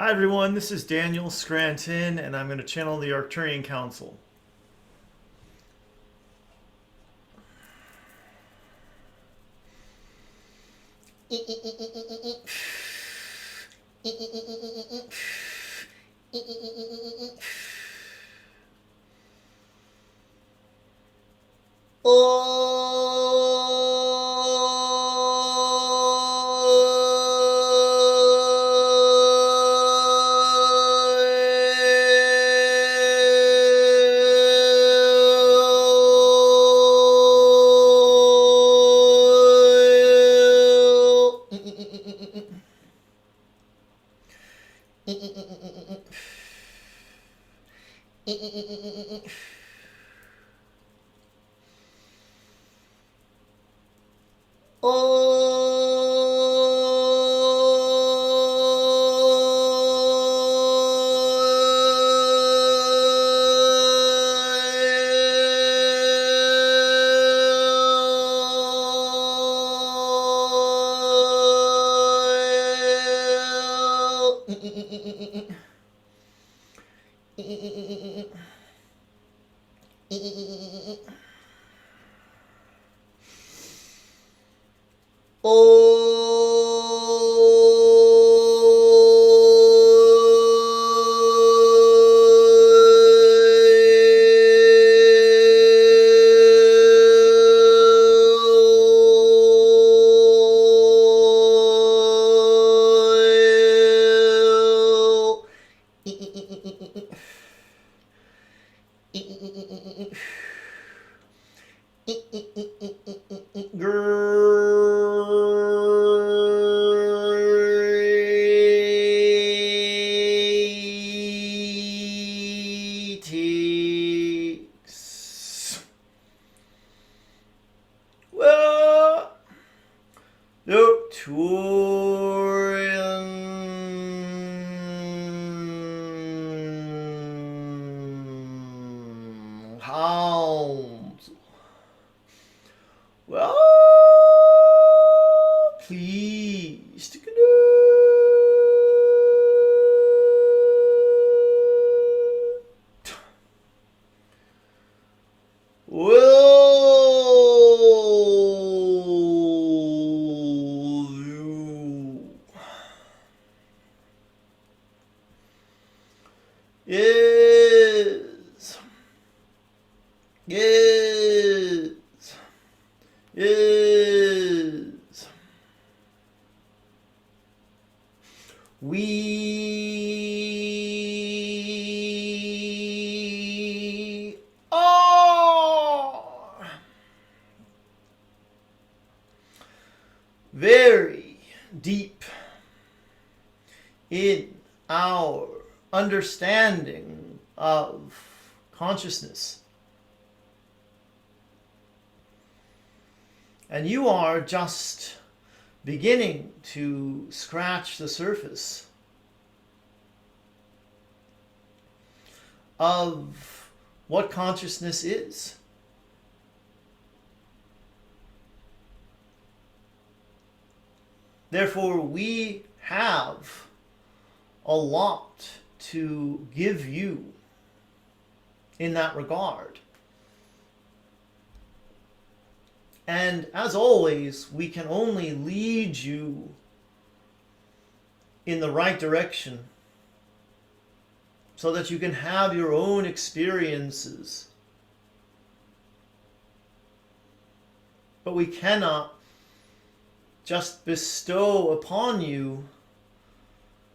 Hi everyone, this is Daniel Scranton, and I'm going to channel the Arcturian Council. Greetings. Well, Arcturian Council. Well, please to connect. Will you is is is we are very deep in our understanding of consciousness. And you are just beginning to scratch the surface of what consciousness is. Therefore, we have a lot to give you in that regard. And as always, we can only lead you in the right direction so that you can have your own experiences. But we cannot just bestow upon you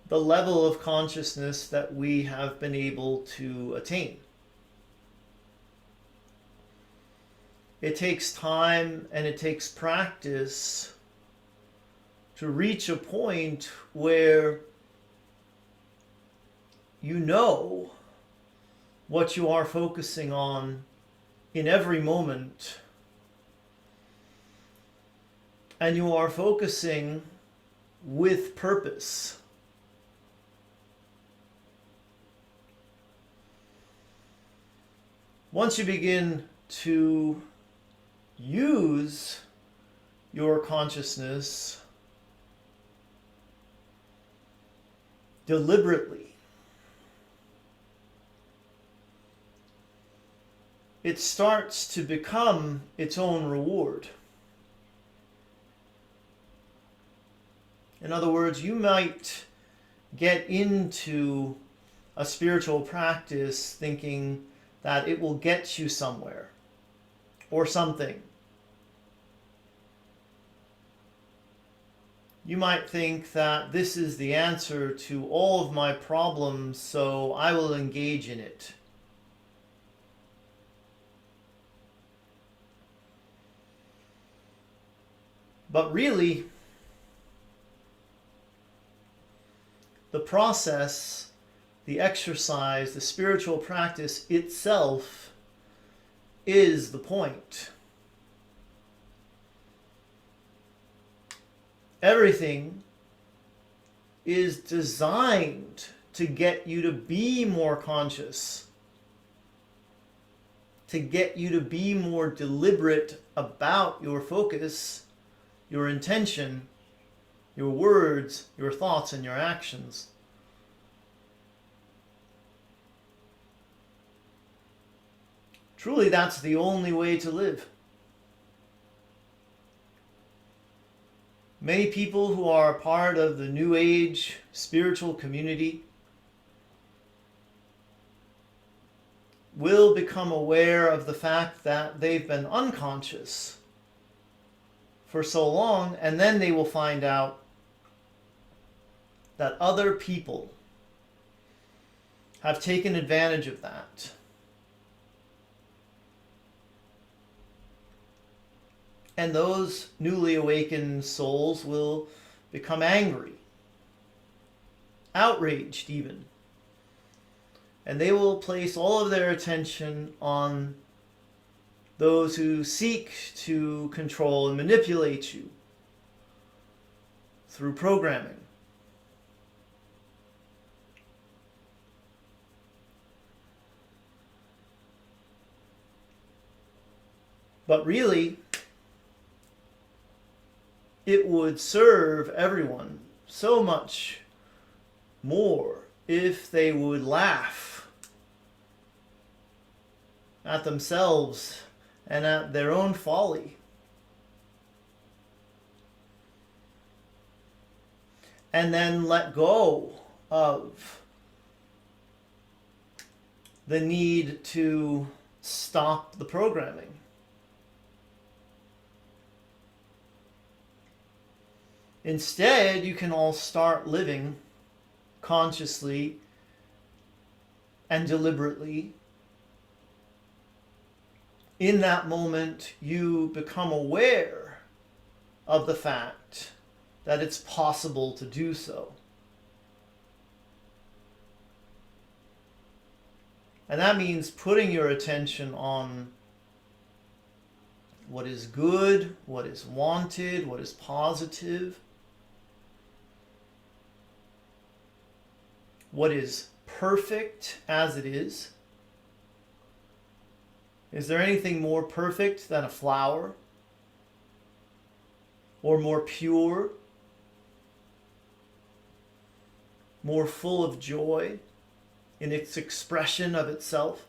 the level of consciousness that we have been able to attain. It takes time and it takes practice to reach a point where you know what you are focusing on in every moment, and you are focusing with purpose. Once you begin to use your consciousness deliberately, it starts to become its own reward. In other words, you might get into a spiritual practice thinking that it will get you somewhere or something. You might think that this is the answer to all of my problems, so I will engage in it. But really, the process, the exercise, the spiritual practice itself is the point. Everything is designed to get you to be more conscious, to get you to be more deliberate about your focus, your intention, your words, your thoughts, and your actions. Truly, that's the only way to live. Many people who are part of the New Age spiritual community will become aware of the fact that they've been unconscious for so long, and then they will find out that other people have taken advantage of that. And those newly awakened souls will become angry, outraged even. And they will place all of their attention on those who seek to control and manipulate you through programming. But really, it would serve everyone so much more if they would laugh at themselves and at their own folly. And then let go of the need to stop the programming. Instead, you can all start living consciously and deliberately. In that moment, you become aware of the fact that it's possible to do so. And that means putting your attention on what is good, what is wanted, what is positive, what is perfect as it is. Is there anything more perfect than a flower? Or more pure? More full of joy in its expression of itself?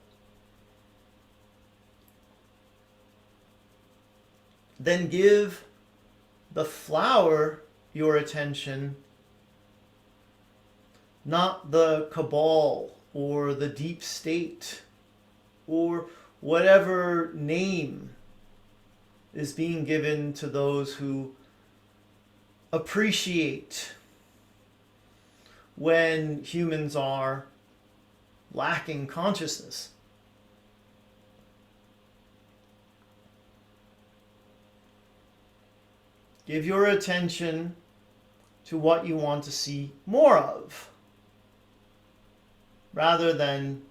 Then give the flower your attention, not the cabal or the deep state or whatever name is being given to those who appreciate when humans are lacking consciousness. Give your attention to what you want to see more of, rather than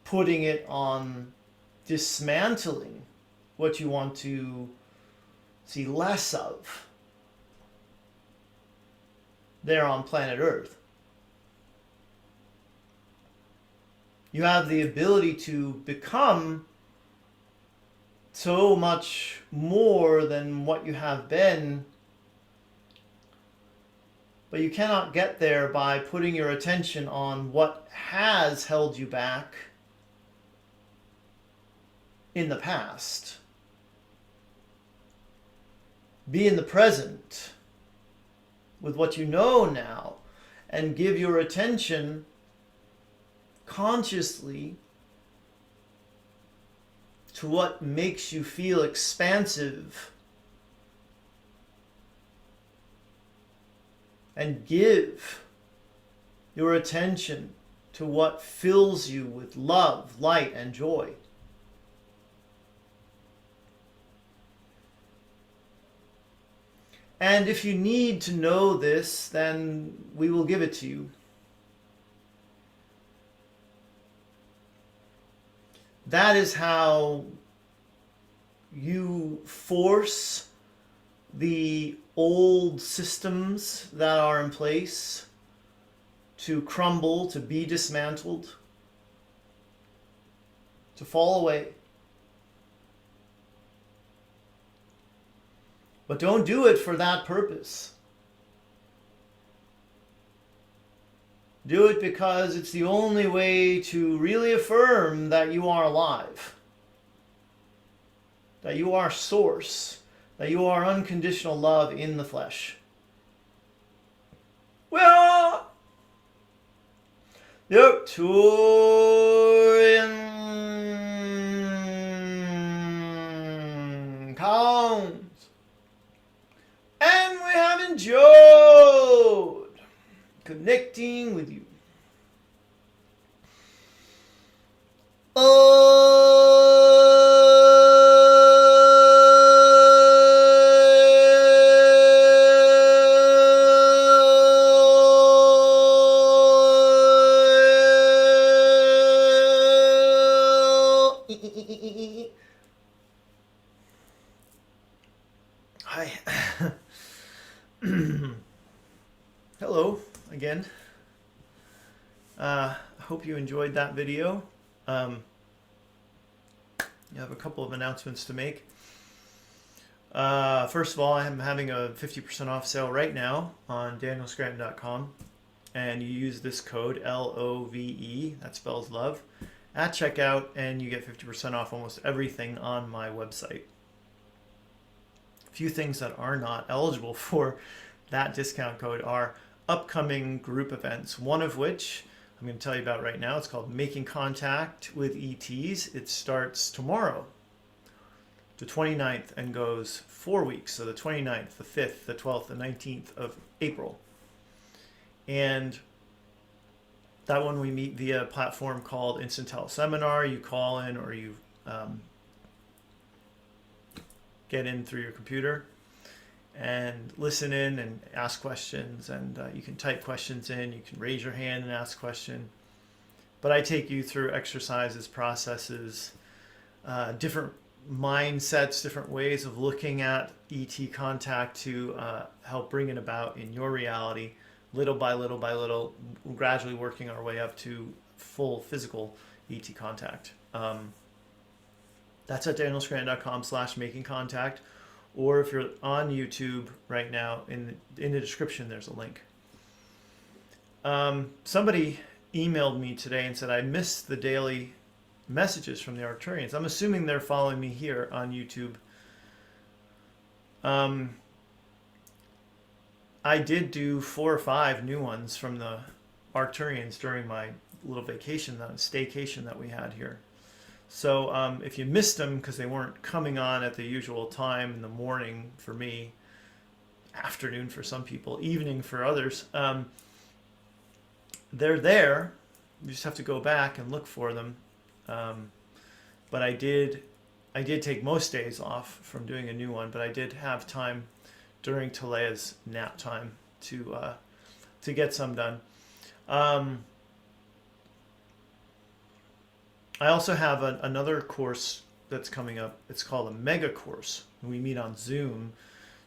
putting it on dismantling what you want to see less of there on planet Earth. You have the ability to become so much more than what you have been But you cannot get there by putting your attention on what has held you back in the past. Be in the present with what you know now, and give your attention consciously to what makes you feel expansive, and give your attention to what fills you with love, light, and joy. And if you need to know this, then we will give it to you. That is how you force the old systems that are in place to crumble, to be dismantled, to fall away. But don't do it for that purpose. Do it because it's the only way to really affirm that you are alive, that you are source, that you are unconditional love in the flesh. Well, the Arcturian Council. And we have enjoyed connecting with you. Hi. Hello again. I hope you enjoyed that video. You have a couple of announcements to make. First of all, I'm having a 50% off sale right now on danielscranton.com, and you use this code LOVE, that spells love, at checkout, and you get 50% off almost everything on my website. A few things that are not eligible for that discount code are upcoming group events, one of which I'm going to tell you about right now. It's called Making Contact with ETs. It starts tomorrow, the 29th, and goes 4 weeks. So the 29th, the 5th, the 12th, the 19th of April. And that one we meet via a platform called Instant Teleseminar. You call in or you get in through your computer and listen in and ask questions, and you can type questions in, you can raise your hand and ask a question. But I take you through exercises, processes, different mindsets, different ways of looking at ET contact to help bring it about in your reality, little by little by little, gradually working our way up to full physical ET contact. That's at danielscranton.com/makingcontact. Or if you're on YouTube right now, in the description, there's a link. Somebody emailed me today and said, I missed the daily messages from the Arcturians. I'm assuming they're following me here on YouTube. I did do 4 or 5 new ones from the Arcturians during my little vacation, that staycation that we had here. So if you missed them because they weren't coming on at the usual time in the morning for me, afternoon for some people, evening for others, they're there. You just have to go back and look for them. But I did take most days off from doing a new one, but I did have time during Talea's nap time to get some done. I also have another course that's coming up. It's called a mega course. We meet on Zoom.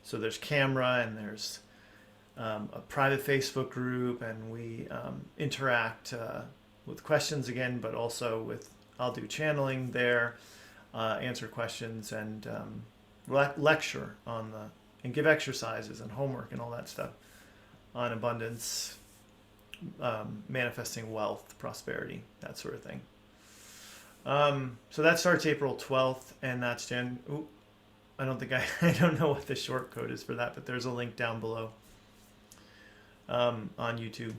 So there's camera and there's a private Facebook group, and we interact with questions again, but also I'll do channeling there, answer questions, and lecture and give exercises and homework and all that stuff. on abundance, manifesting wealth, prosperity, that sort of thing. So that starts April 12th, and that's I don't think I don't know what the short code is for that, but there's a link down below on YouTube.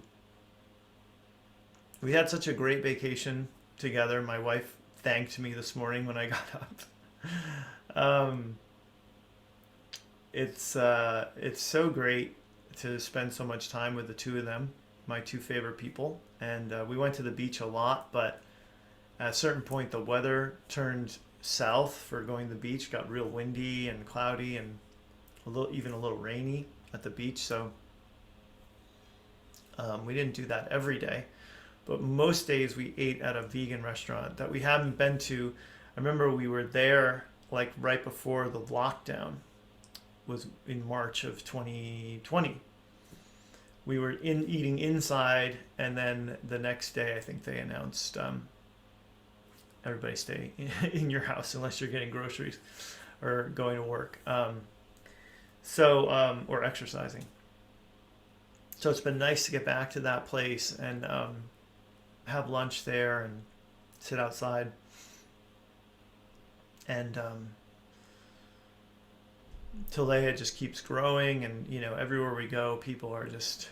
We had such a great vacation together. My wife thanked me this morning when I got up. It's so great to spend so much time with the two of them, my two favorite people. And we went to the beach a lot, but at a certain point the weather turned south for going to the beach, got real windy and cloudy and even a little rainy at the beach. So we didn't do that every day, but most days we ate at a vegan restaurant that we haven't been to. I remember we were there like right before the lockdown was in March of 2020. We were eating inside, and then the next day I think they announced everybody stay in your house unless you're getting groceries or going to work, or exercising. So it's been nice to get back to that place and have lunch there and sit outside. And Talea just keeps growing, and everywhere we go, people are just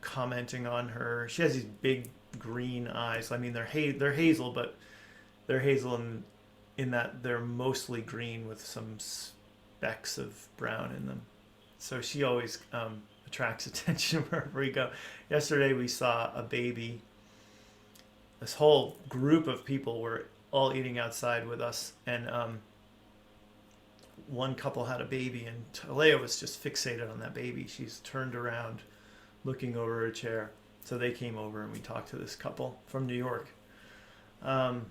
commenting on her. She has these big green eyes. I mean, they're hazel, but they're hazel in that they're mostly green with some specks of brown in them. So she always attracts attention wherever we go. Yesterday we saw a baby. This whole group of people were all eating outside with us, and one couple had a baby, and Talea was just fixated on that baby. She's turned around looking over her chair. So they came over and we talked to this couple from New York. But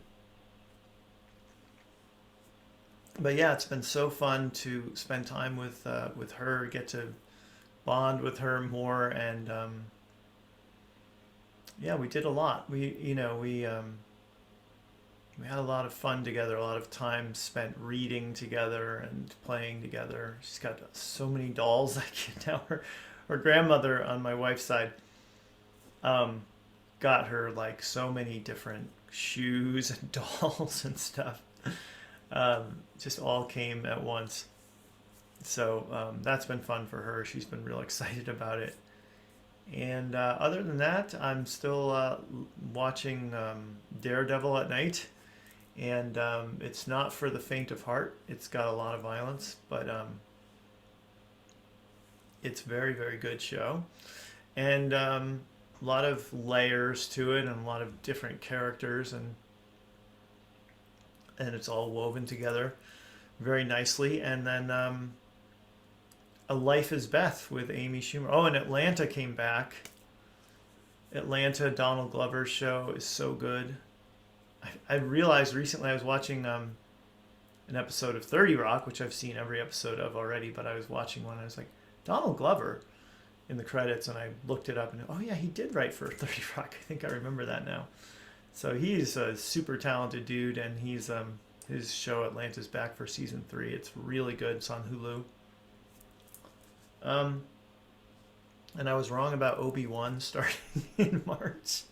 yeah, it's been so fun to spend time with her, get to bond with her more, and yeah, we did a lot. We had a lot of fun together, a lot of time spent reading together and playing together. She's got so many dolls. Now her grandmother on my wife's side got her like so many different shoes and dolls and stuff. Just all came at once. So that's been fun for her. She's been real excited about it. And other than that, I'm still watching Daredevil at night. And it's not for the faint of heart. It's got a lot of violence, but it's very, very good show. And a lot of layers to it, and a lot of different characters, and it's all woven together very nicely. And then A Life is Beth with Amy Schumer. Oh, and Atlanta came back. Atlanta, Donald Glover's show is so good. I realized recently I was watching an episode of 30 Rock, which I've seen every episode of already, but I was watching one and I was like, Donald Glover in the credits, and I looked it up and oh yeah, he did write for 30 Rock. I think I remember that now. So he's a super talented dude, and he's his show Atlanta's back for season 3. It's really good. It's on Hulu. And I was wrong about Obi-Wan starting in March.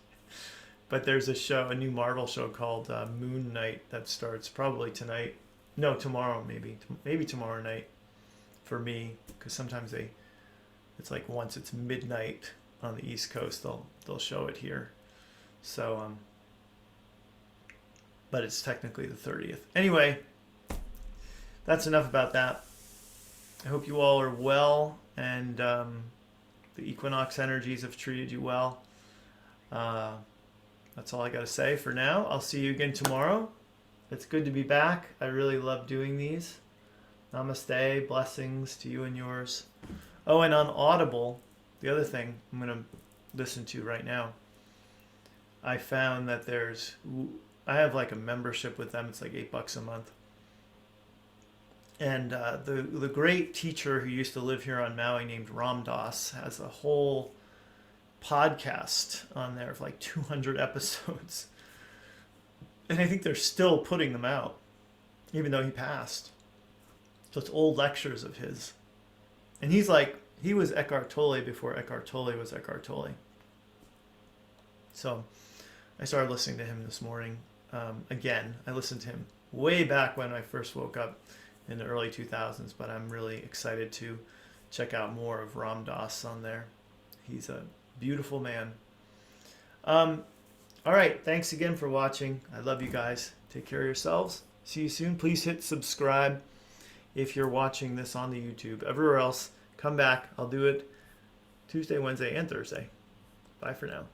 But there's a new Marvel show called Moon Knight that starts probably tonight. No, tomorrow maybe. Maybe tomorrow night for me, because sometimes it's like once it's midnight on the East Coast, they'll show it here. So, but it's technically the 30th. Anyway, that's enough about that. I hope you all are well, and the equinox energies have treated you well. That's all I got to say for now. I'll see you again tomorrow. It's good to be back. I really love doing these. Namaste. Blessings to you and yours. Oh, and on Audible, the other thing I'm going to listen to right now, I found that I have like a membership with them. It's like $8 a month. And the great teacher who used to live here on Maui named Ram Dass has a whole podcast on there of like 200 episodes. And I think they're still putting them out, even though he passed. So it's old lectures of his. And he's He was Eckhart Tolle before Eckhart Tolle was Eckhart Tolle. So I started listening to him this morning. Again, I listened to him way back when I first woke up in the early 2000s, but I'm really excited to check out more of Ram Dass on there. He's a beautiful man. All right, thanks again for watching. I love you guys. Take care of yourselves. See you soon. Please hit subscribe if you're watching this on the YouTube. Everywhere else, come back. I'll do it Tuesday, Wednesday, and Thursday. Bye for now.